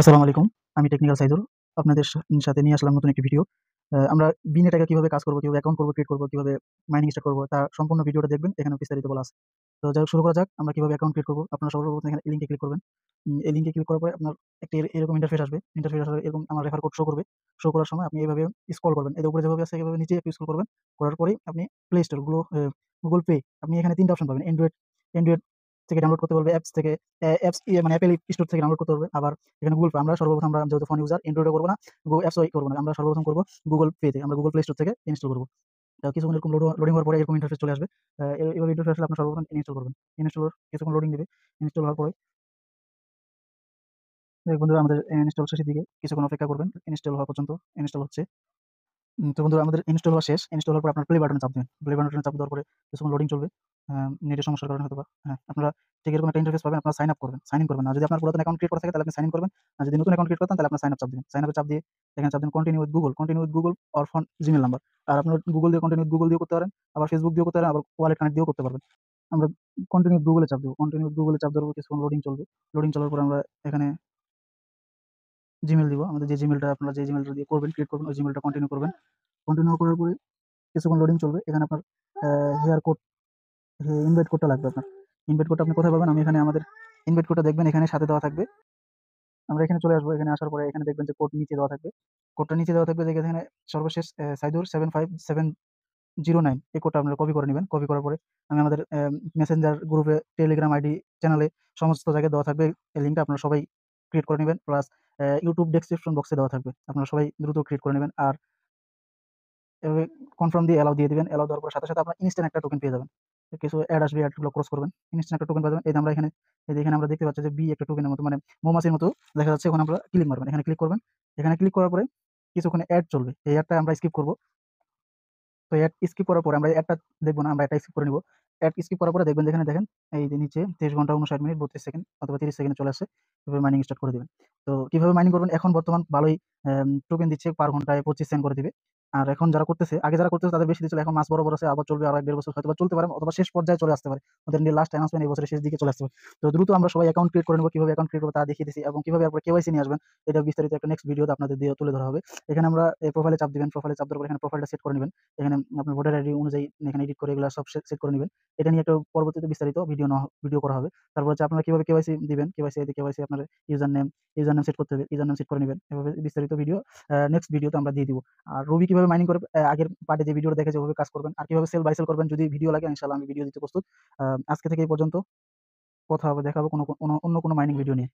আসসালামু আলাইকুম। আমি টেকনিক্যাল সাইদুল। আপনাদের সাথে নিয়ে আসলাম নতুন একটি ভিডিও। আমরা বিনে টাকায় কিভাবে কাজ করব, কিভাবে অ্যাকাউন্ট করব, ক্রিয়েট করব, কিভাবে মাইনিং স্টার্ট করব, তা সম্পূর্ণ ভিডিওটা দেখবেন। এখানে বিস্তারিত বলা আছে। তো যাই হোক, শুরু করা যাক। আমরা কিভাবে অ্যাকাউন্ট ক্রিয়েট করব। আপনারা সর্বপ্রথম এখানে এই লিঙ্কে ক্লিক করবেন। এই লিঙ্কে ক্লিক করার পরে আপনার একটি এরকম ইন্টারফেস আসবে। ইন্টারফেস আসার এরকম আমার রেফার কোড শো করবে। শো করার সময় আপনি এভাবে স্ক্রল করবেন। এই যে উপরে যেভাবে আছে এভাবে নিচে একটু স্ক্রল করবেন। করার পরেই আপনি প্লে স্টোর গুগল পে, আপনি এখানে ৩ টা অপশন পাবেন। অ্যান্ড্রয়েড থেকে ডাউনলোড করতে বলবে, অ্যাপস থেকে অ্যাপস মানে অ্যাপেল স্টোর থেকে ডাউনলোড করতে বলবে। আবার এখানে গুগল পে, আমরা সর্বপ্রথম আমরা যেহেতু ফোন ইউজার, অ্যান্ড্রয়েডও করব না, অ্যাপসও করব না। আমরা সর্বপ্রথম করব গুগল পে থেকে। আমরা গুগল প্লে স্টোর থেকে ইনস্টল করব। কিছুক্ষণ এরকম লোডিং হওয়ার পরে এরকম ইন্টারফেস চলে আসবে। এভাবে ইন্টারফেস আসলে আপনার সর্বপ্রথম ইনস্টল করবেন। কিছুক্ষণ লোডিং দিবে। ইনস্টল হওয়ার পরে বন্ধুরা আমাদের ইনস্টল শেষের দিকে। কিছুক্ষণ অপেক্ষা করবেন ইনস্টল হওয়া পর্যন্ত। ইনস্টল হচ্ছে। তো বন্ধুরা আমাদের ইনস্টল হওয়া শেষ। ইনস্টল হওয়ার পর আপনার প্লে বাটনে চাপ দিবেন। প্লে বাটনে চাপ দেওয়ার পরে কিছুক্ষণ লোডিং চলবে। নেটের সমস্যার কারণে হয়তোবা আপনারা ঠিক এরকম একটা ইন্টারফেস পাবেন। আপনারা সাইন আপ করবেন। সাইন ইন করবেন না। যদি আপনার পুরাতন অ্যাকাউন্ট ক্রিয়েট করা থাকে তাহলে আপনি সাইন ইন করবেন। আর যদি নতুন অ্যাকাউন্ট ক্রিয়েট করতেন তাহলে আপনার সাইন আপ চাপ দিবেন। সাইন আপে চাপ দিয়ে এখানে চাপ দিন continue with Google. Continue with Google or phone Gmail number. আর আপনার গুগল দিয়ে কন্টিনিউ উইথ গুগল দিয়েও করতে পারেন। আবার ফেসবুক দিয়েও করতে পারেন। আবার ওয়ালেট কানেক্ট দিয়েও করতে পারবেন। আমরা কন্টিনিউ উইথ গুগলে চাপ দেব। কন্টিনিউ উইথ গুগলে চাপ দেওয়ার পর কিছুক্ষণ লোডিং চলবে। লোডিং চলার পর আমরা এখানে জিমেইল দিব। আমাদের যে জিমেইলটা আপনারা যে জিমেইলটা দিয়ে করবেন, ক্রিয়েট করবেন, ওই জিমেইলটা কন্টিনিউ করবেন। কন্টিনিউ করার পরে কিছুক্ষণ লোডিং চলবে। এখানে আপনার হেয়ার কোড, ইনভাইট কোডটা লাগবে আপনার। ইনভাইট কোডটা আপনি কোথায় পাবেন? আমি এখানে আমাদের ইনভাইট কোডটা দেখবেন এখানে সাথে দেওয়া থাকবে। আমরা এখানে চলে আসবো। এখানে আসার পরে এখানে দেখবেন যে কোড নিচে দেওয়া থাকবে। কোডটা নিচে দেওয়া থাকবে, দেখে এখানে সর্বশেষ সাইদুর 75709 এই কোডটা আপনারা কপি করে নিবেন। কপি করার পরে আমি আমাদের মেসেঞ্জার গ্রুপে, টেলিগ্রাম আইডি, চ্যানেলে সমস্ত জায়গায় দেওয়া থাকবে। এই লিঙ্কটা আপনারা সবাই ক্রিয়েট করে নিবেন। প্লাস ইউটিউব ডেসক্রিপশন বক্সে দেওয়া থাকবে। আপনারা সবাই দ্রুত ক্রিয়েট করে নিবেন। আর এভাবে কনফার্ম দিয়ে অ্যালাও দিয়ে দিবেন। অ্যালাও দেওয়ার পর সাথে আপনার ইনস্ট্যান্ট একটা টোকেন পেয়ে যাবেন। কিছু অ্যাড আসবে, অ্যাডগুলো ক্রস করবেন। ইনস্ট্যান্ট একটা টোকেন পাবেন। এই যে আমরা এখানে, এই যে এখানে আমরা দেখতে পাচ্ছি যে একটা টোকেনের মতো, মানে মৌমাছির মতো দেখা যাচ্ছে। এখন আমরা ক্লিক মারবেন। এখানে ক্লিক করবেন। এখানে ক্লিক করার পরে কিছুক্ষণ অ্যাড চলবে। এই অ্যাডটা আমরা স্কিপ করব। তো অ্যাড স্কিপ করার পরে আমরা অ্যাডটা দেখব না, আমরা অ্যাডটা স্কিপ করে নিব। অ্যাড স্কিপ করার পরে দেখবেন যেখানে দেখেন এই যে নিচে 23 ঘন্টা 59 মিনিট 32 সেকেন্ড অথবা 30 সেকেন্ডে চলে আসছে। এভাবে মাইনিং স্টার্ট করে দিবেন। তো কিভাবে মাইনিং করবেন? এখন বর্তমান ভালোই টোকেন দিচ্ছে, পার ঘন্টায় 25 সেন্ট করে দিবে। আর এখন যারা করতেছে, আগে যারা করতেছে তাদের বেশি দিচ্ছিল। এখন মাস বরাবর আছে, আবার চলবে আরো ১-১.৫ বছর হয়তোবা চলতে পারে, অথবা শেষ পর্যায়ে চলে আসতে পারে। ওদের লাস্ট অ্যানাউন্সমেন্ট এই বছরের শেষ দিকে চলে আসতে পারে। তো দ্রুত আমরা সবাই অ্যাকাউন্ট ক্রিয়েট করে নেব। কিভাবে অ্যাকাউন্ট ক্রিয়েট করব তা দেখিয়ে দিছি, এবং কিভাবে আপনারা কেওয়াইসি নিয়ে আসবেন এটা বিস্তারিত একটা নেক্সট ভিডিওতে আপনাদের দিয়ে তুলে ধরা হবে। এখানে আমরা প্রোফাইলে চাপ দিবেন। প্রোফাইলে চাপ দেওয়ার পর এখানে প্রোফাইলটা সেট করে নিবেন। এখানে আপনার ভোটার আইডি অনুযায়ী এখানে এডিট করে এগুলা সব সেট করে নিবেন। এটা নিয়ে একটা পরবর্তীতে বিস্তারিত ভিডিও করা হবে। তারপর হচ্ছে আপনারা কিভাবে কেওয়াইসি দিবেন। কেওয়াইসি আপনার ইউজার নেম সেট করতে হবে। ইউজার নেম সেট করে নিবেন। এভাবে বিস্তারিত ভিডিও নেক্সট ভিডিওতে আমরা দিয়ে দিব। আর রুবি কিভাবে মাইনিং করে, আগের পার্টে যে ভিডিওটা দেখেছি ওভাবে কাজ করবেন। আর কিভাবে সেল বাই সেল করবেন যদি ভিডিও লাগে, ইনশাআল্লাহ আমি ভিডিও দিতে প্রস্তুত। আজকে থেকে এই পর্যন্ত। কথা হবে, দেখা হবে অন্য কোনো মাইনিং ভিডিও নিয়ে।